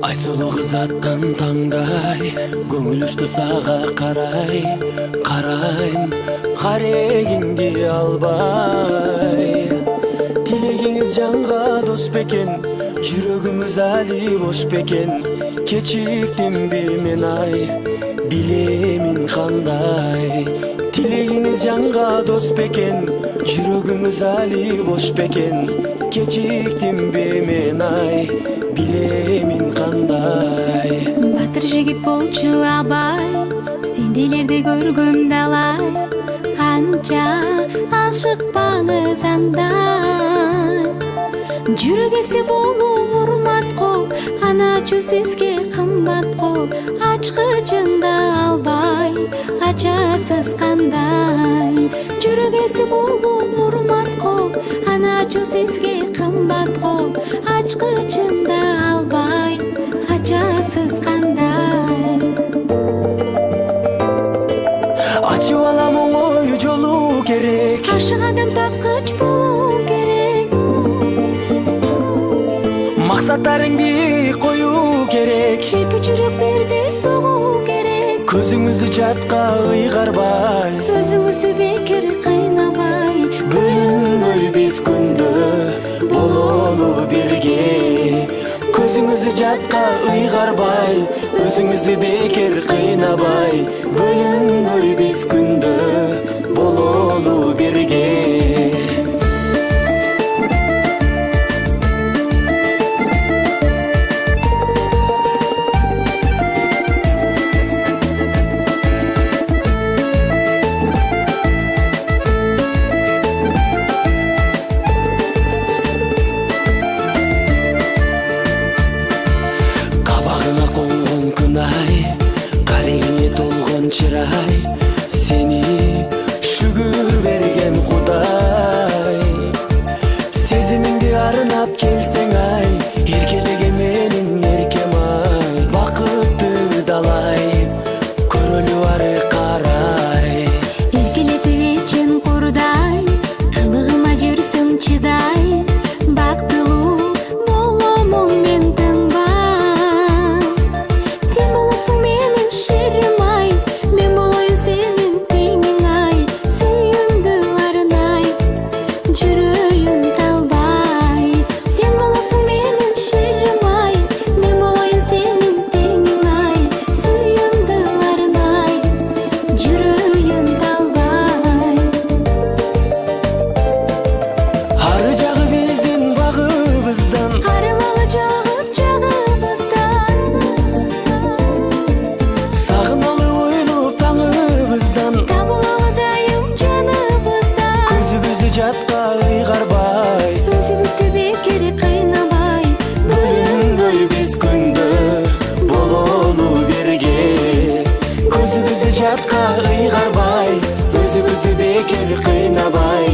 Айсулуу кыз аткан таңдай көңүл учту сага карай, карайм карегиңди албай. Тилегиңиз жанга дос бекен, жүрөгүңүз али бош бекен. Кечиктимби мен ай, билемин кандай. Тилегиңиз жанга дос бекен, жүрөгүңүз али бош бекен. Кечиктимби мен ай, билемин кандай. Батыр жигит болчу абай, сендейлерди көргөм далай. Канча ашыкпаңыз андай. Жүрөк эси болуп урмат кол, аначу сизге кымбат кол. Ачкычында албай, ачасыз кандай. Жүрөк эси болуп урмат кол, аначу сизге кымбат кол. Ачкычында албай, ачасыз кандай. Ачып алам оңой жолу керек, Ашык адам тапкыч болуу керек. максаттарыңды коюу керек. Эки жүрөк бирдей согуу керек. Көзүңүздү жатка ыйгарбай, Өзүңүздү бекер кыйнабай. бөлүнбөй биз күндө бололу бирге. Көзүңүздү жатка ыйгарбай, өзүңүздү бекер кыйнабай. Бөлүнбөй биз күндө бололу бирге. Кабагыңа конгон күн ай, карегиңе толгон чырай. Сени шүгүр берген Кудай. Сезимиңди арнап келсең ай, эркелеген менин эркем ай. Бакытты далай, көрөлү ары карай. Эркелетип чын курдай, кылыгыма жүрсүң чыдай. Бактылуу боломун мен тынбай. Сен болосуң менин шерим ай, мен болоюн сенин теңиң ай. Сүйүмдү арнай, жүрөйүн талбай. Сен болосуң менин шерим ай, мен болоюн сенин теңиң ай. Сүйүмдү арнай, жүрөйүн талбай. Ары жагы биздин багыбыздан, Арылалы жалгыз жагыбыздан. сагыналы ойлоп таңыбыздан. Табылалы дайым жаныбыздан. Көзүбүздү жатка ыйгарбай, Өзүбүздү бекер кыйнабай. бөлүнбөй биз күндө бололу бирге. Көзүбүздү жатка ыйгарбай, өзүбүздү бекер кыйнабай.